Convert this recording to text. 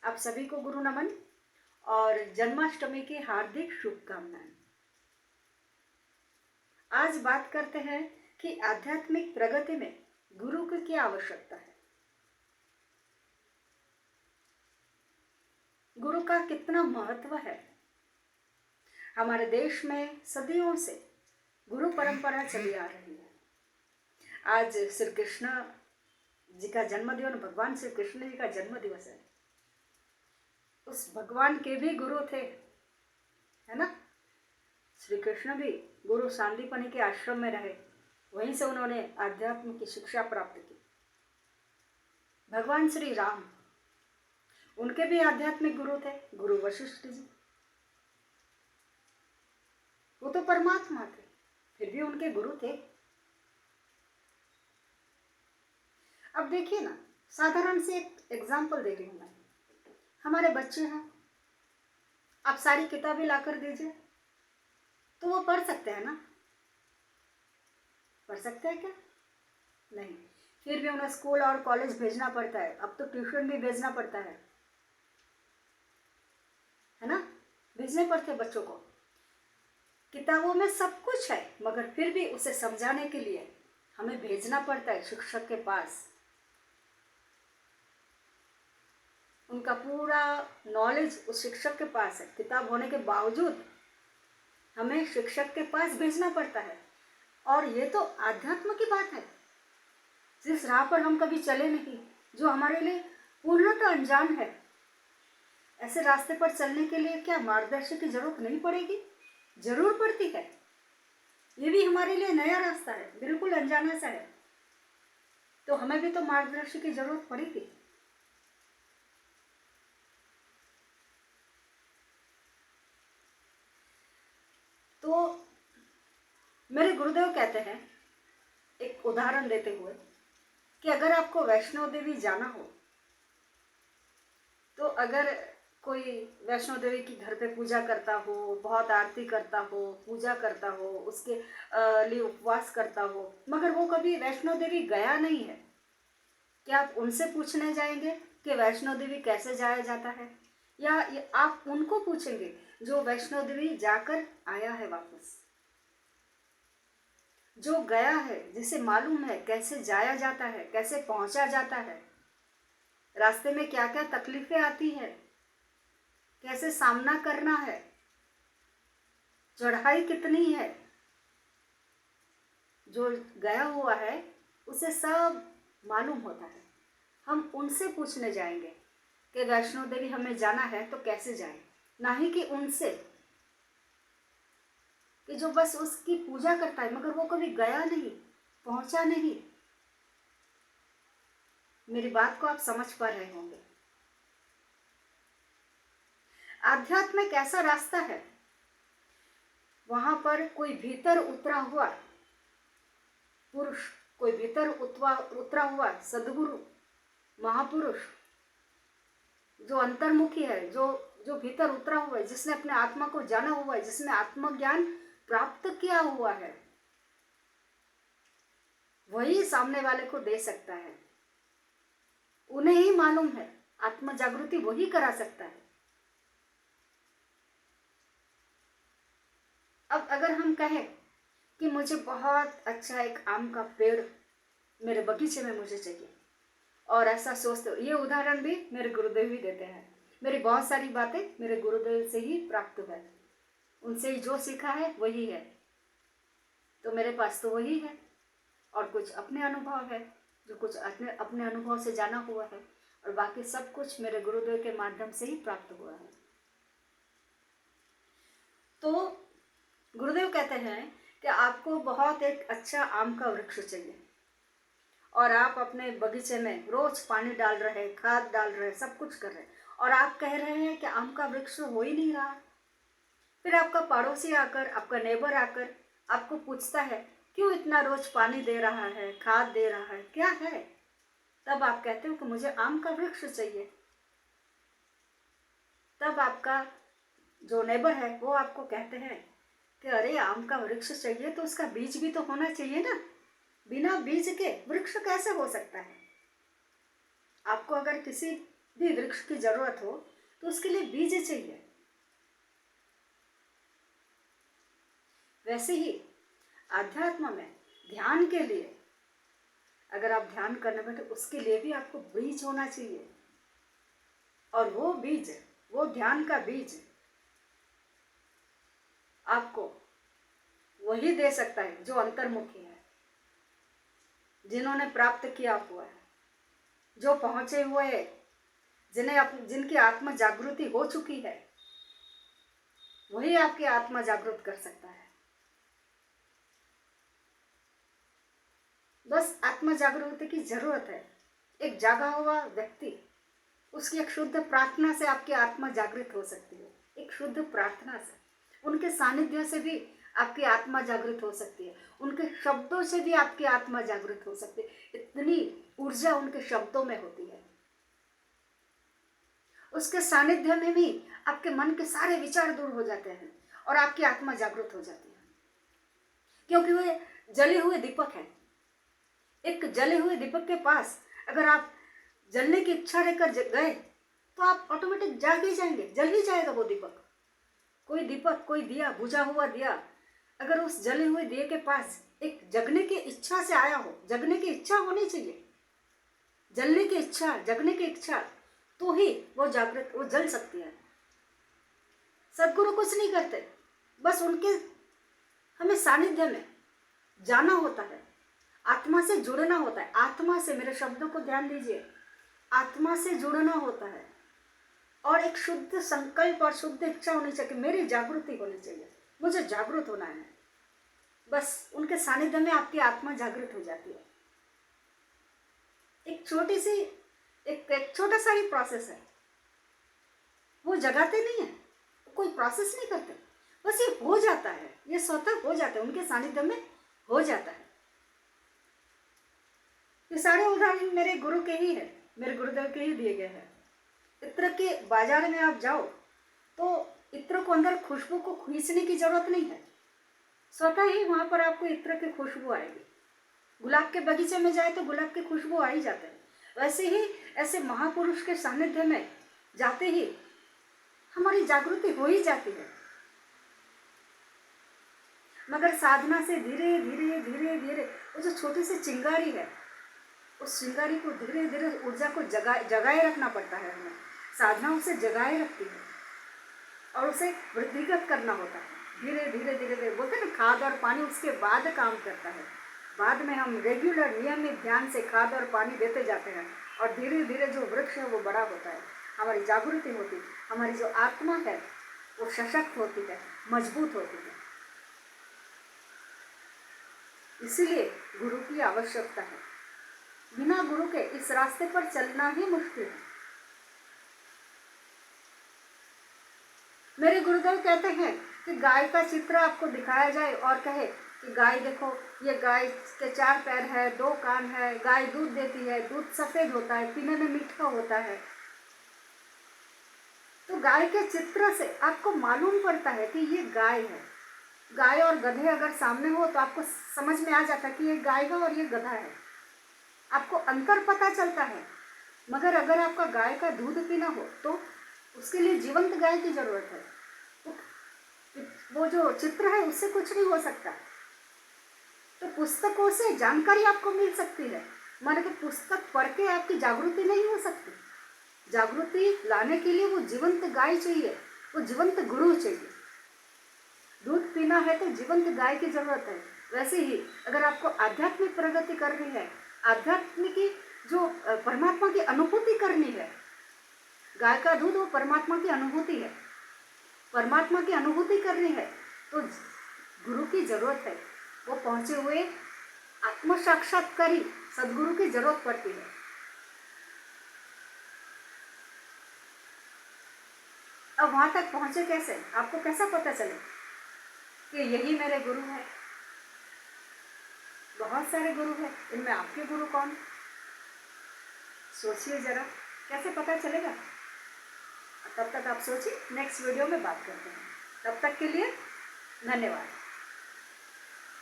आप सभी को गुरु नमन और जन्माष्टमी की हार्दिक शुभकामनाएं। आज बात करते हैं कि आध्यात्मिक प्रगति में गुरु की क्या आवश्यकता है। गुरु का कितना महत्व है। हमारे देश में सदियों से गुरु परंपरा चली आ रही है। आज श्री कृष्ण जी का जन्मदिन, भगवान श्री कृष्ण जी का जन्म दिवस है। उस भगवान के भी गुरु थे, है ना। श्री कृष्ण भी गुरु सांदीपनि के आश्रम में रहे, वहीं से उन्होंने आध्यात्म की शिक्षा प्राप्त की। भगवान श्री राम, उनके भी आध्यात्मिक गुरु थे, गुरु वशिष्ठ जी। वो तो परमात्मा थे, फिर भी उनके गुरु थे। अब देखिए ना, साधारण से एक एग्जाम्पल दे रही हूं मैं। हमारे बच्चे हैं, आप सारी किताबें लाकर दीजिए तो वो पढ़ सकते हैं ना। पढ़ सकते हैं क्या? नहीं। फिर भी उन्हें स्कूल और कॉलेज भेजना पड़ता है। अब तो ट्यूशन भी भेजना पड़ता है ना। भेजने पड़ते हैं बच्चों को। किताबों में सब कुछ है, मगर फिर भी उसे समझाने के लिए हमें भेजना पड़ता है शिक्षक के पास। उनका पूरा नॉलेज उस शिक्षक के पास है। किताब होने के बावजूद हमें शिक्षक के पास भेजना पड़ता है। और ये तो आध्यात्म की बात है, जिस राह पर हम कभी चले नहीं, जो हमारे लिए पूर्णतः अनजान है। ऐसे रास्ते पर चलने के लिए क्या मार्गदर्शक की जरूरत नहीं पड़ेगी? जरूर पड़ती है। ये भी हमारे लिए नया रास्ता है, बिल्कुल अनजाना सा है, तो हमें भी तो मार्गदर्शक की जरूरत पड़ेगी। तो मेरे गुरुदेव कहते हैं, एक उदाहरण देते हुए, कि अगर आपको वैष्णो देवी जाना हो, तो अगर कोई वैष्णो देवी की घर पे पूजा करता हो, बहुत आरती करता हो, पूजा करता हो, उसके लिए उपवास करता हो, मगर वो कभी वैष्णो देवी गया नहीं है, क्या आप उनसे पूछने जाएंगे कि वैष्णो देवी कैसे जाया जाता है? या आप उनको पूछेंगे जो वैष्णो देवी जाकर आया है वापस, जो गया है, जिसे मालूम है कैसे जाया जाता है, कैसे पहुंचा जाता है, रास्ते में क्या क्या तकलीफें आती है, कैसे सामना करना है, चढ़ाई कितनी है। जो गया हुआ है उसे सब मालूम होता है। हम उनसे पूछने जाएंगे कि वैष्णो देवी हमें जाना है तो कैसे जाएं, ना ही कि उनसे कि जो बस उसकी पूजा करता है मगर वो कभी गया नहीं, पहुंचा नहीं। मेरी बात को आप समझ पा रहे होंगे। आध्यात्म एक ऐसा रास्ता है, वहां पर कोई भीतर उतरा हुआ पुरुष, कोई भीतर उतरा हुआ सदगुरु, महापुरुष, जो अंतर्मुखी है, जो जो भीतर उतरा हुआ है, जिसने अपने आत्मा को जाना हुआ है, जिसने आत्मज्ञान प्राप्त किया हुआ है, वही सामने वाले को दे सकता है। उन्हें ही मालूम है, आत्म जागृति वही करा सकता है। अब अगर हम कहें कि मुझे बहुत अच्छा एक आम का पेड़ मेरे बगीचे में मुझे चाहिए, और ऐसा सोचते हो, ये उदाहरण भी मेरे गुरुदेव ही देते हैं। मेरी बहुत सारी बातें मेरे गुरुदेव से ही प्राप्त हुआ है, उनसे ही जो सीखा है वही है, तो मेरे पास तो वही है। और कुछ अपने अनुभव है, जो कुछ अपने अनुभव से जाना हुआ है, और बाकी सब कुछ मेरे गुरुदेव के माध्यम से ही प्राप्त हुआ है। तो गुरुदेव कहते हैं कि आपको बहुत एक अच्छा आम का वृक्ष चाहिए, और आप अपने बगीचे में रोज पानी डाल रहे, खाद डाल रहे, सब कुछ कर रहे, और आप कह रहे हैं कि आम का वृक्ष हो ही नहीं रहा। फिर आपका पड़ोसी आकर, आपका नेबर आकर आपको पूछता है, क्यों इतना रोज पानी दे रहा है, खाद दे रहा है, क्या है? तब आप कहते हो कि मुझे आम का वृक्ष चाहिए। तब आपका जो नेबर है वो आपको कहते हैं कि अरे, आम का वृक्ष चाहिए तो उसका बीज भी तो होना चाहिए ना, बिना बीज के वृक्ष कैसे हो सकता है? आपको अगर किसी भी वृक्ष की जरूरत हो तो उसके लिए बीज चाहिए। वैसे ही आध्यात्म में ध्यान के लिए अगर आप ध्यान करने बैठे उसके लिए भी आपको बीज होना चाहिए, और वो बीज, वो ध्यान का बीज आपको वही दे सकता है जो अंतर्मुखी है, जिन्होंने प्राप्त किया हुआ है, जो पहुंचे हुए, जिनकी आत्मा जागृति हो चुकी है, वही आपकी आत्मा जागृत कर सकता है। बस आत्मा जागृति की जरूरत है। एक जागा हुआ व्यक्ति, उसकी एक शुद्ध प्रार्थना से आपकी आत्मा जागृत हो सकती है। एक शुद्ध प्रार्थना से, उनके सानिध्य से भी आपकी आत्मा जागृत हो सकती है, उनके शब्दों से भी आपकी आत्मा जागृत हो सकती है। इतनी ऊर्जा उनके शब्दों में होती है। उसके सानिध्य में भी आपके मन के सारे विचार दूर हो जाते हैं और आपकी आत्मा जागृत हो जाती है, क्योंकि वे जले हुए दीपक है। एक जले हुए दीपक के पास अगर आप जलने की इच्छा लेकर गए तो आप ऑटोमेटिक जाग ही जाएंगे, जल ही जाएगा वो दीपक। कोई दीपक, कोई दिया, बुझा हुआ दिया, अगर उस जले हुए दिए के पास एक जगने की इच्छा से आया हो, जगने की इच्छा होनी चाहिए, जलने की इच्छा, जगने की इच्छा, तो ही वो जागृत, वो जल सकती है। सदगुरु कुछ नहीं करते, बस उनके हमें सानिध्य में जाना होता है, आत्मा से जुड़ना होता है। आत्मा से, मेरे शब्दों को ध्यान दीजिए, आत्मा से जुड़ना होता है और एक शुद्ध संकल्प और शुद्ध इच्छा होनी चाहिए, मेरी जागृति होनी चाहिए, मुझे जागृत होना है। बस उनके सानिध्य में आपकी आत्मा जागृत हो जाती है। एक छोटी सी, एक छोटा सा ही प्रोसेस है। वो जगाते नहीं है, कोई प्रोसेस नहीं करते, बस ये हो जाता है, ये स्वतः हो जाता है, उनके सानिध्य में हो जाता है। ये सारे उदाहरण मेरे गुरु के ही है, मेरे गुरुदेव के ही दिए गए हैं। इत्र के बाजार में आप जाओ तो इत्र को अंदर खुशबू को खींचने की जरूरत नहीं है, स्वतः ही वहां पर आपको इत्र की खुशबू आएगी। गुलाब के बगीचे में जाए तो गुलाब की खुशबू आ ही जाती है। वैसे ही ऐसे महापुरुष के सानिध्य में जाते ही हमारी जागृति हो ही जाती है। मगर साधना से धीरे धीरे धीरे धीरे वो जो छोटी सी चिंगारी है, उस चिंगारी को धीरे धीरे ऊर्जा को जगाए रखना पड़ता है। हमें साधना उसे जगाए रखती है और उसे वृद्धिगत करना होता है। धीरे धीरे धीरे धीरे बोलते हैं ना, खाद और पानी उसके बाद काम करता है। बाद में हम रेगुलर नियमित ध्यान से खाद और पानी देते जाते हैं और धीरे धीरे जो वृक्ष है वो बड़ा होता है, हमारी जागृति होती है, हमारी जो आत्मा है वो सशक्त होती है, मजबूत होती है। इसीलिए गुरु की आवश्यकता है। बिना गुरु के इस रास्ते पर चलना ही मुश्किल है। मेरे गुरुदेव कहते हैं कि गाय का चित्र आपको दिखाया जाए और कहे कि गाय देखो, ये गाय के 4 पैर है, 2 कान है, गाय दूध देती है, दूध सफेद होता है, पीने में मीठा होता है। तो गाय के चित्र से आपको मालूम पड़ता है कि ये गाय है। गाय और गधे अगर सामने हो तो आपको समझ में आ जाता है कि ये गाय है और ये गधा है, आपको अंतर पता चलता है। मगर अगर आपका गाय का दूध पीना हो तो उसके लिए जीवंत गाय की जरूरत है। तो वो जो चित्र है उससे कुछ नहीं हो सकता। तो पुस्तकों से जानकारी आपको मिल सकती है, माने कि पुस्तक पढ़ के आपकी जागृति नहीं हो सकती। जागृति लाने के लिए वो जीवंत गाय चाहिए, वो जीवंत गुरु चाहिए। दूध पीना है तो जीवंत गाय की जरूरत है। वैसे ही अगर आपको आध्यात्मिक प्रगति करनी है, आध्यात्मिक की जो परमात्मा की अनुभूति करनी है, गाय का दूध वो परमात्मा की अनुभूति है। परमात्मा की अनुभूति करनी है तो गुरु की जरूरत है। वो पहुंचे हुए आत्म साक्षात्कारी सदगुरु की जरूरत पड़ती है। अब वहां तक पहुंचे कैसे, आपको कैसा पता चले कि यही मेरे गुरु है? बहुत सारे गुरु हैं, इनमें आपके गुरु कौन? सोचिए जरा, कैसे पता चलेगा? तब तक आप सोचिए, नेक्स्ट वीडियो में बात करते हैं। तब तक के लिए धन्यवाद।